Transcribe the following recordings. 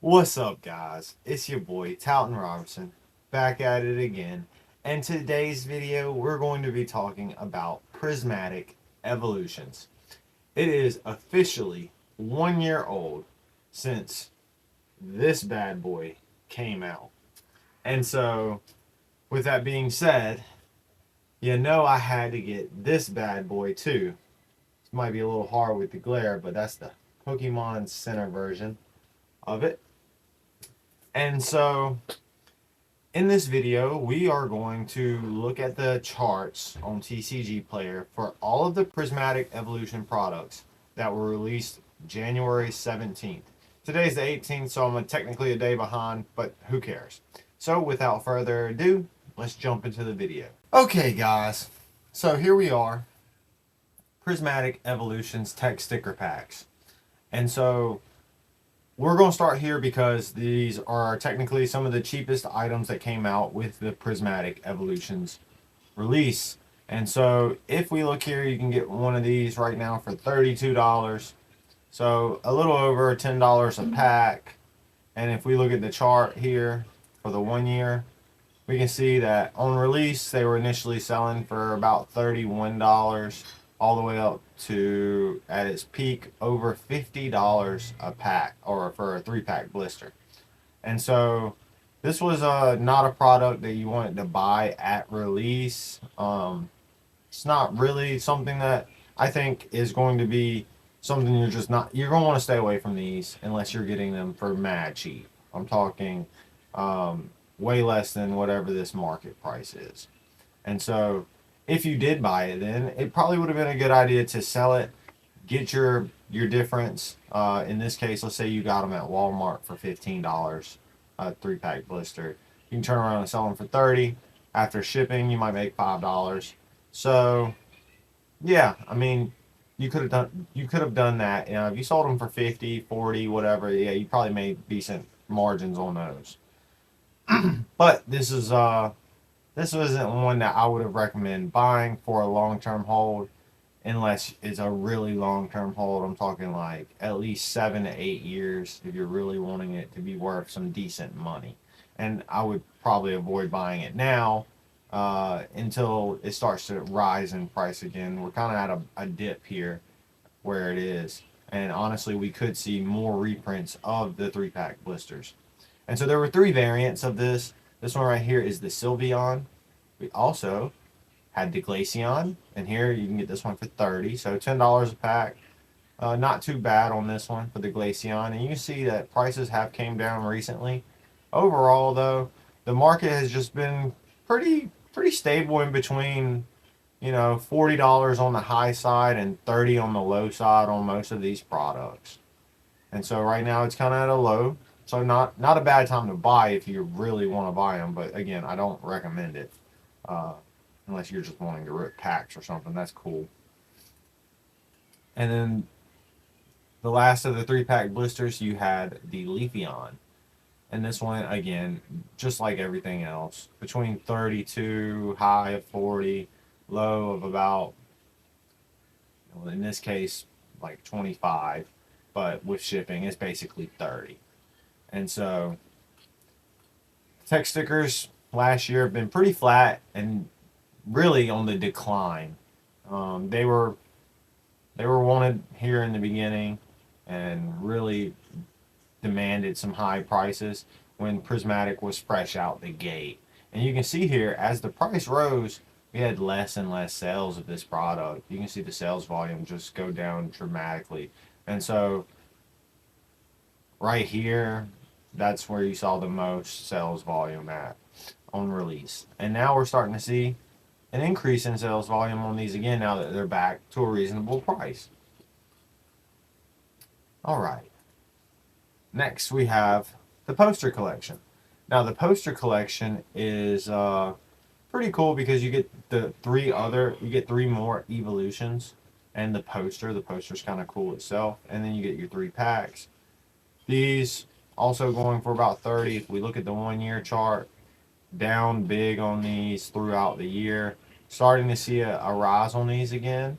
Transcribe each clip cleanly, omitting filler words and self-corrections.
What's up, guys? It's your boy, Talton Robertson, back at it again. And today's video, we're going to be talking about Prismatic Evolutions. It is officially 1 year old since this bad boy came out. And so, with that being said, I had to get this bad boy too. This might be a little hard with the glare, but that's the Pokemon Center version of it. And so, in this video, we are going to look at the charts on TCG Player for all of the Prismatic Evolution products that were released January 17th. Today's the 18th, so I'm technically a day behind, but who cares? So without further ado, let's jump into the video. Okay, guys, so here we are, Prismatic Evolutions tech sticker packs. And so we're going to start here because these are technically some of the cheapest items that came out with the Prismatic Evolutions release. And so if we look here, you can get one of these right now for $32. So a little over $10 a pack. And if we look at the chart here for the 1 year, we can see that on release, they were initially selling for about $31 all the way up to, at its peak, over $50 a pack, or for a 3-pack blister. And so this was not a product that you wanted to buy at release. It's not really something that I think is going to be something you're going to want to stay away from these unless you're getting them for mad cheap. I'm talking way less than whatever this market price is. And so if you did buy it, then it probably would have been a good idea to sell it, get your difference. In this case, let's say you got them at Walmart for $15, a 3-pack blister. You can turn around and sell them for $30. After shipping, you might make $5. So, yeah, I mean, you could have done that. If you sold them for 50, 40, whatever, yeah, you probably made decent margins on those. But this isn't one that I would have recommended buying for a long-term hold unless it's a really long-term hold. I'm talking like at least 7 to 8 years if you're really wanting it to be worth some decent money. And I would probably avoid buying it now until it starts to rise in price again. We're kind of at a dip here where it is. And honestly, we could see more reprints of the 3-pack blisters. And so there were 3 variants of this. This one right here is the Sylveon. We also had the Glaceon, and here you can get this one for $30, so $10 a pack. Not too bad on this one for the Glaceon, and you can see that prices have came down recently. Overall, though, the market has just been pretty stable in between, $40 on the high side and $30 on the low side on most of these products. And so right now it's kind of at a low. So not a bad time to buy if you really want to buy them. But again, I don't recommend it unless you're just wanting to rip packs or something. That's cool. And then the last of the 3-pack blisters, you had the Leafeon. And this one, again, just like everything else, between 32, high of 40, low of about, in this case, like 25. But with shipping, it's basically 30. And so tech stickers last year have been pretty flat and really on the decline. They were wanted here in the beginning and really demanded some high prices when Prismatic was fresh out the gate. And you can see here, as the price rose, we had less and less sales of this product. You can see the sales volume just go down dramatically. And so right here, that's where you saw the most sales volume at on release. And now we're starting to see an increase in sales volume on these again now that they're back to a reasonable price. All right. Next, we have the poster collection. Now, the poster collection is pretty cool because you get you get 3 more evolutions and the poster. The poster's kind of cool itself. And then you get your 3 packs. These also going for about 30. If we look at the 1 year chart, down big on these throughout the year. Starting to see a rise on these again.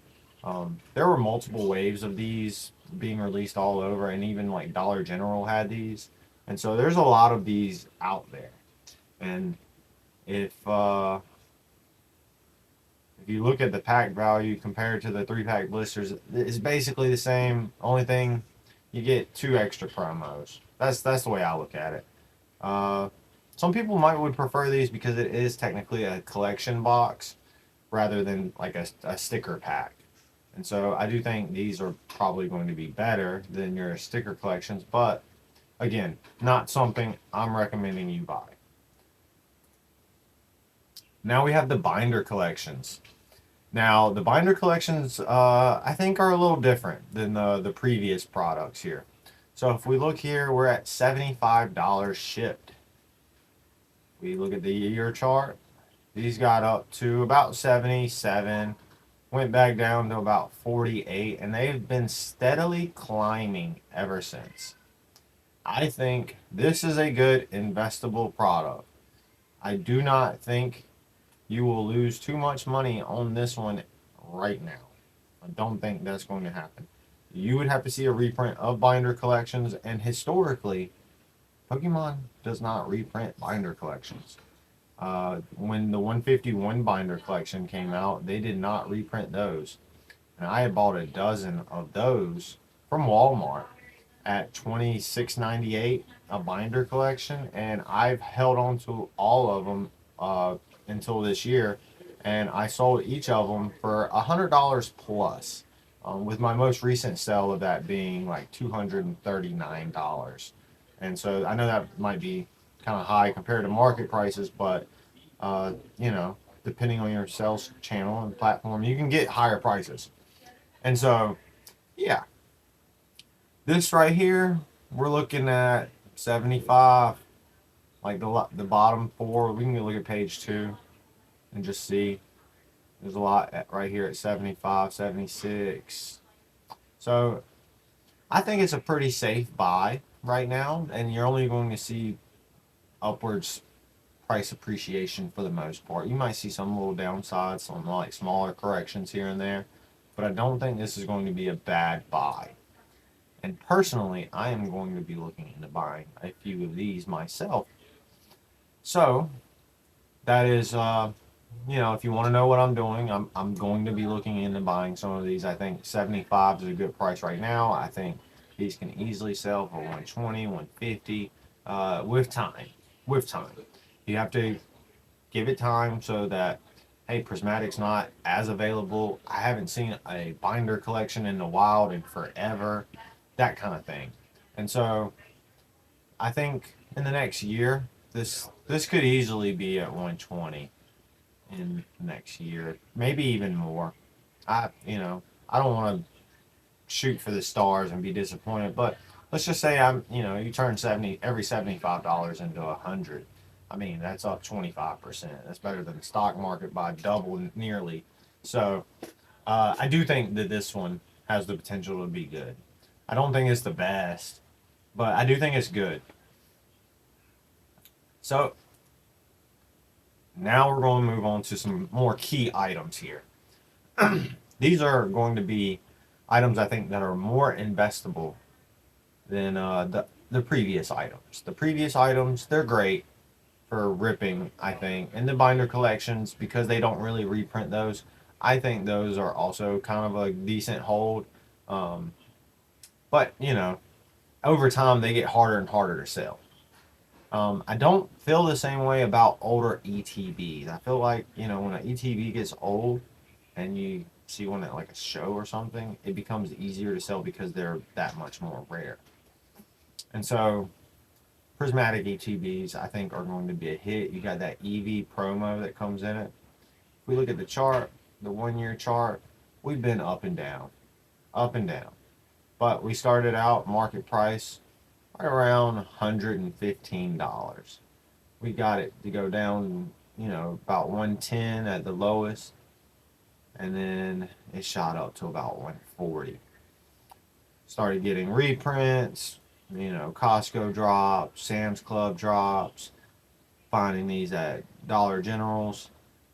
There were multiple waves of these being released all over, and even like Dollar General had these. And so there's a lot of these out there. And if you look at the pack value compared to the 3-pack blisters, it's basically the same. Only thing, you get 2 extra promos. That's the way I look at it. Uh, some people would prefer these because it is technically a collection box rather than like a sticker pack. And so I do think these are probably going to be better than your sticker collections, but again, not something I'm recommending you buy. Now we have the binder collections. Now the binder collections, I think, are a little different than the previous products here. So if we look here, we're at $75 shipped. We look at the year chart. These got up to about 77, went back down to about 48, and they've been steadily climbing ever since. I think this is a good investable product. I do not think you will lose too much money on this one right now. I don't think that's going to happen. You would have to see a reprint of binder collections, and historically, Pokemon does not reprint binder collections. When the 151 binder collection came out, they did not reprint those. And I had bought a dozen of those from Walmart at $26.98 a binder collection, and I've held on to all of them until this year, and I sold each of them for $100 plus, with my most recent sale of that being like $239. And so I know that might be kind of high compared to market prices, but you know, depending on your sales channel and platform, you can get higher prices. And so, yeah, this right here, we're looking at 75, like the bottom 4. We can look at page 2 and just see. There's a lot right here at 75, 76. So I think it's a pretty safe buy right now, and you're only going to see upwards price appreciation for the most part. You might see some little downsides, some like smaller corrections here and there, but I don't think this is going to be a bad buy. And personally, I am going to be looking into buying a few of these myself. So that is, you know, if you want to know what I'm doing, I'm going to be looking into buying some of these. I think 75 is a good price right now. I think these can easily sell for 120, 150, with time. With time, you have to give it time so that, hey, Prismatic's not as available. I haven't seen a binder collection in the wild in forever, that kind of thing. And so I think in the next year, this could easily be at 120 in next year, maybe even more. I don't want to shoot for the stars and be disappointed, but let's just say you turn every $75 into 100. I mean, that's up 25%. That's better than the stock market by double nearly. So I do think that this one has the potential to be good. I don't think it's the best, but I do think it's good. So now we're going to move on to some more key items here. These are going to be items I think that are more investable than the previous items. The previous items, they're great for ripping, I think. And the binder collections, because they don't really reprint those, I think those are also kind of a decent hold. But, you know, over time they get harder and harder to sell. I don't feel the same way about older ETBs. I feel like, you know, when an ETB gets old and you see one at like a show or something, it becomes easier to sell because they're that much more rare. And so Prismatic ETBs, I think, are going to be a hit. You got that EV promo that comes in it. If we look at the chart, the 1-year chart, we've been up and down, up and down. But we started out market price right around $115. We got it to go down, you know, about 110 at the lowest, and then it shot up to about 140. Started getting reprints, you know, Costco drops, Sam's Club drops, finding these at Dollar Generals.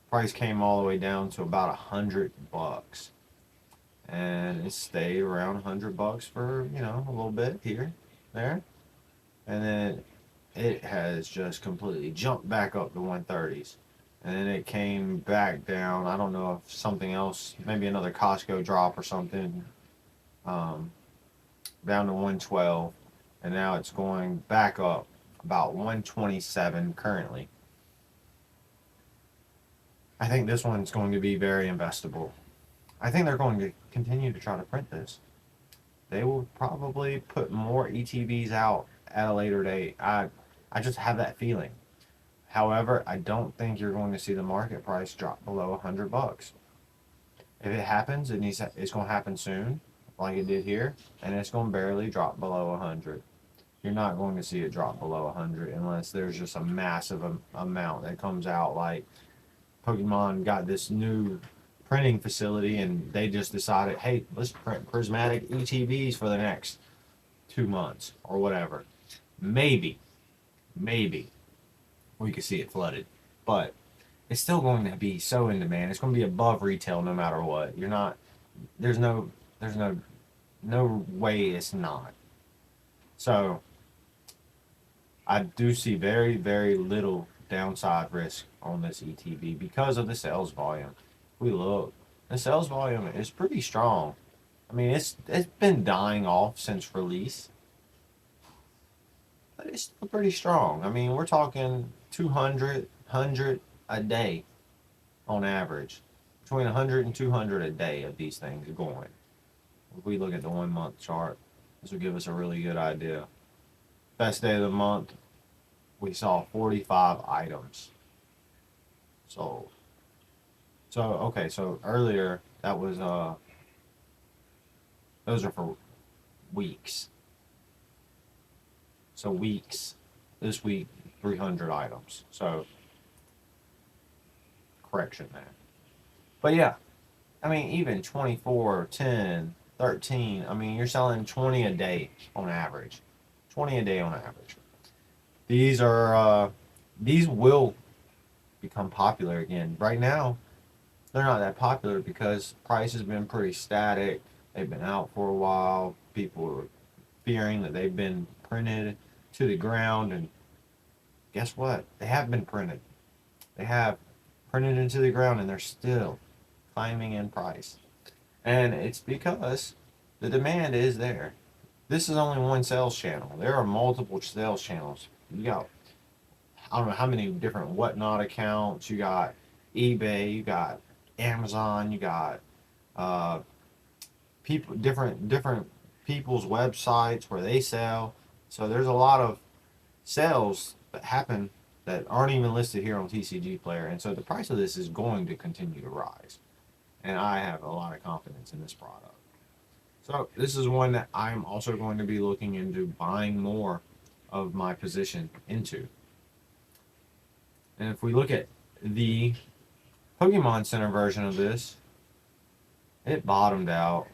Price came all the way down to about $100, and it stayed around $100 for, you know, a little bit here, there. and then it has just completely jumped back up to 130s. And then it came back down. I don't know if something else, maybe another Costco drop or something, um, down to 112. And now it's going back up about 127 currently. I think this one's going to be very investable. I think they're going to continue to try to print this. They will probably put more ETBs out at a later date. I just have that feeling. However, I don't think you're going to see the market price drop below $100. If it happens, it's going to happen soon, like it did here, and it's going to barely drop below 100. You're not going to see it drop below 100 unless there's just a massive amount that comes out. Like Pokemon got this new printing facility, and they just decided, hey, let's print prismatic ETBs for the next 2 months or whatever. Maybe we could see it flooded, but it's still going to be so in demand. It's going to be above retail no matter what. You're not. There's no. There's no way it's not. So I do see very little downside risk on this ETB because of the sales volume. If we look, the sales volume is pretty strong. I mean, it's been dying off since release, but it's still pretty strong. I mean, we're talking 200, a day on average. Between 100 and 200 a day of these things going. If we look at the 1 month chart, this will give us a really good idea. Best day of the month, we saw 45 items sold. So okay, so earlier that was those are for weeks. So weeks. This week 300 items. So correction there. But yeah, I mean even 24, 10, 13, I mean you're selling 20 a day on average. 20 a day on average. These will become popular again. Right now, they're not that popular because price has been pretty static. They've been out for a while. People are fearing that they've been printed to the ground, and guess what? They have been printed. They have printed into the ground, and they're still climbing in price. And it's because the demand is there. This is only one sales channel. There are multiple sales channels. You got, I don't know how many different whatnot accounts. You got eBay, you got Amazon, you got people, different people's websites where they sell. So there's a lot of sales that happen that aren't even listed here on TCG Player, and so the price of this is going to continue to rise. And I have a lot of confidence in this product. So this is one that I'm also going to be looking into buying more of my position into. And if we look at the Pokemon Center version of this, it bottomed out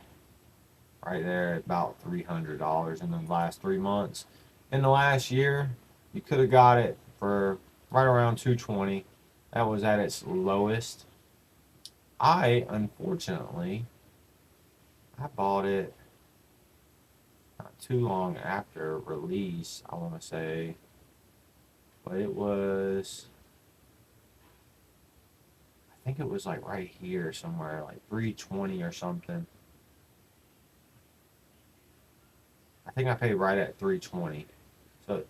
right there at about $300 in the last 3 months. In the last year, you could have got it for right around $220. That was at its lowest. Unfortunately, I bought it not too long after release, I want to say. But it was, I think it was like right here somewhere, like 320 or something. I think I paid right at 320. So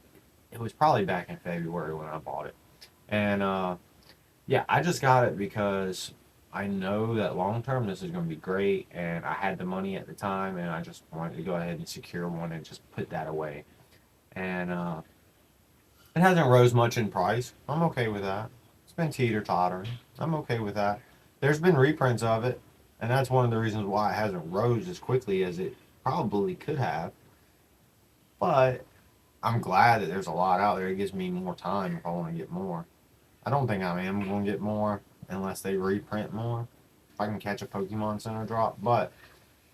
it was probably back in February when I bought it. And yeah, I just got it because I know that long term this is going to be great, and I had the money at the time, and I just wanted to go ahead and secure one and just put that away. And it hasn't rose much in price. I'm okay with that. It's been teeter-tottering. I'm okay with that. There's been reprints of it, and that's one of the reasons why it hasn't rose as quickly as it probably could have. But I'm glad that there's a lot out there. It gives me more time if I want to get more. I don't think I am going to get more unless they reprint more. If I can catch a Pokemon Center drop. But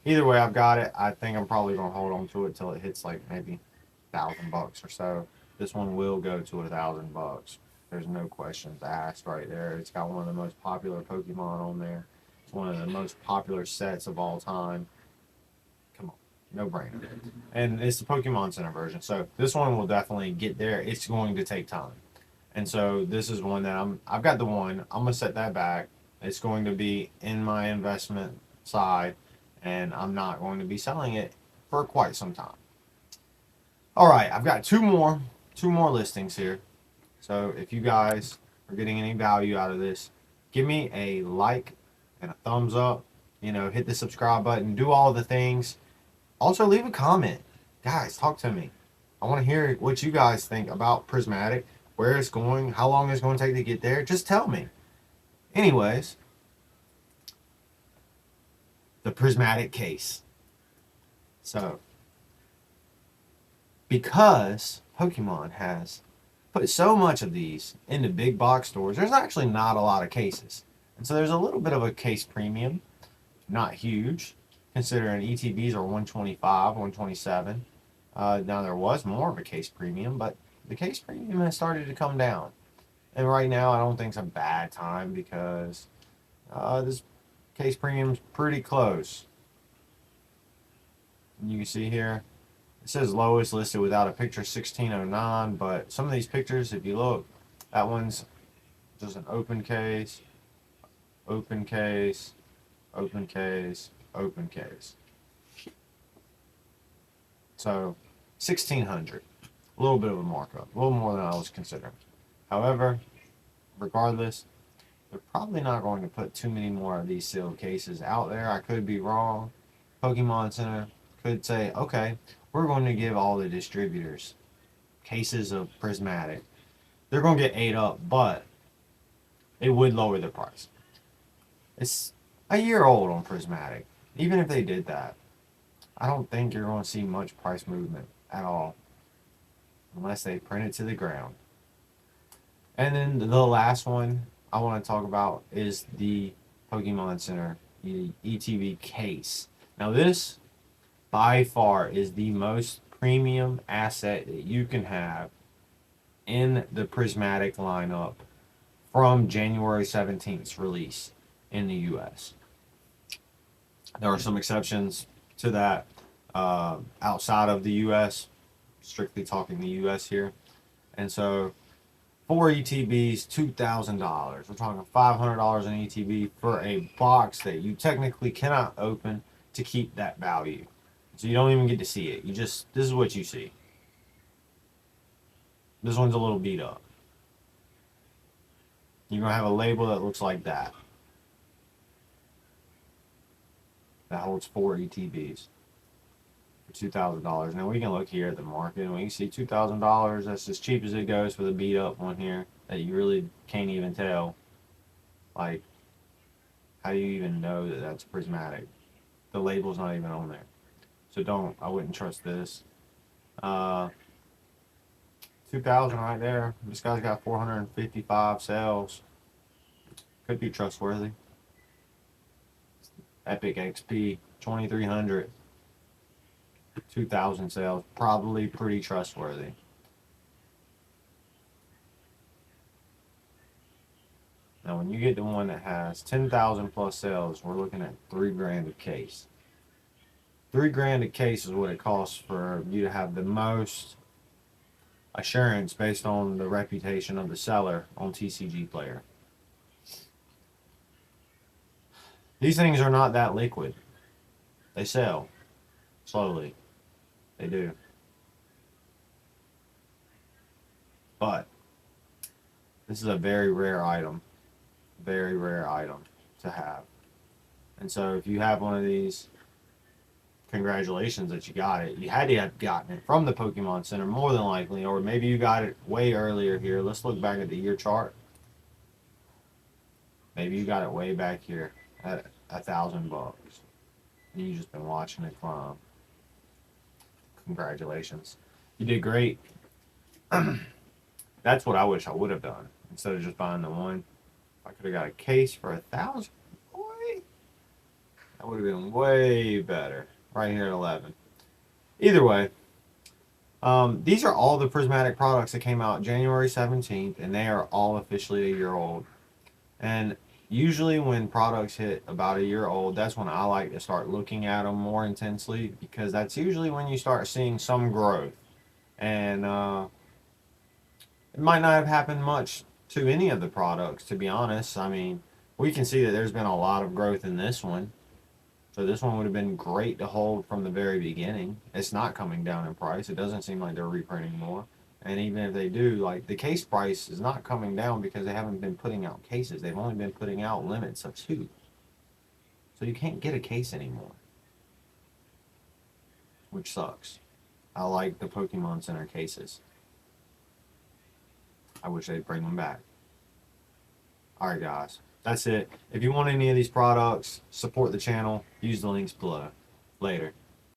either way, I've got it. I think I'm probably going to hold on to it till it hits like maybe $1,000 or so. This one will go to $1,000. There's no questions asked right there. It's got one of the most popular Pokemon on there. It's one of the most popular sets of all time. Come on. no brainer. And it's the Pokemon Center version, so this one will definitely get there. It's going to take time, and so this is one that I've got the one. I'm gonna set that back. It's going to be in my investment side, and I'm not going to be selling it for quite some time. All right, I've got two more listings here. So if you guys are getting any value out of this, give me a like and a thumbs up. You know, hit the subscribe button, do all the things. Also, leave a comment. Guys, talk to me. I want to hear what you guys think about Prismatic, where it's going, how long it's going to take to get there. Just tell me. Anyways, the Prismatic case. So, because Pokemon has put so much of these into big box stores, there's actually not a lot of cases. And so there's a little bit of a case premium, not huge, considering ETBs are 125, 127. Now there was more of a case premium, but the case premium has started to come down. And right now I don't think it's a bad time because this case premium's pretty close. And you can see here, it says lowest listed without a picture 1609, but some of these pictures, if you look, that one's just an open case, open case, open case, open case. So 1600, a little bit of a markup, a little more than I was considering. However, regardless, they're probably not going to put too many more of these sealed cases out there. I could be wrong. Pokemon Center could say, okay, we're going to give all the distributors cases of Prismatic. They're going to get ate up, but it would lower the price. It's a year old on Prismatic. Even if they did that, I don't think you're going to see much price movement at all unless they print it to the ground. And then the last one I want to talk about is the Pokemon Center ETB case. Now this by far is the most premium asset that you can have in the Prismatic lineup from January 17th's release in the US. There are some exceptions to that outside of the US, strictly talking the US here. And so 4 ETBs, $2,000. We're talking $500 in ETB for a box that you technically cannot open to keep that value. So you don't even get to see it. This is what you see. This one's a little beat up. You're going to have a label that looks like that. That holds 4 ETBs for $2,000. Now we can look here at the market and we can see $2,000. That's as cheap as it goes for the beat up one here that you really can't even tell. Like, how do you even know that that's Prismatic? The label's not even on there. So I wouldn't trust this. 2,000 right there. This guy's got 455 sales. Could be trustworthy. Epic XP, 2,300. 2,000 sales. Probably pretty trustworthy. Now when you get the one that has 10,000 plus sales, we're looking at $3,000 a case. $3,000 a case is what it costs for you to have the most assurance based on the reputation of the seller on TCG Player. These things are not that liquid. They sell slowly. They do. But this is a very rare item. Very rare item to have. And so if you have one of these, congratulations that you got it. You had to have gotten it from the Pokemon Center more than likely, or maybe you got it way earlier here. Let's look back at the year chart. Maybe you got it way back here at $1,000 and you just been watching it climb. Congratulations, you did great. That's what I wish I would have done instead of just buying the one. If I could have got a case for $1,000, boy, that would have been way better. Right here at 11. Either way, these are all the Prismatic products that came out January 17th, and they are all officially a year old. And Usually when products hit about a year old, that's when I like to start looking at them more intensely, because that's usually when you start seeing some growth. And it might not have happened much to any of the products, to be honest. I mean, we can see that there's been a lot of growth in this one. So this one would have been great to hold from the very beginning. It's not coming down in price. It doesn't seem like they're reprinting more. And even if they do, like, the case price is not coming down because they haven't been putting out cases. They've only been putting out limits of 2. So you can't get a case anymore, which sucks. I like the Pokemon Center cases. I wish they'd bring them back. Alright guys, that's it. If you want any of these products, support the channel. Use the links below. Later.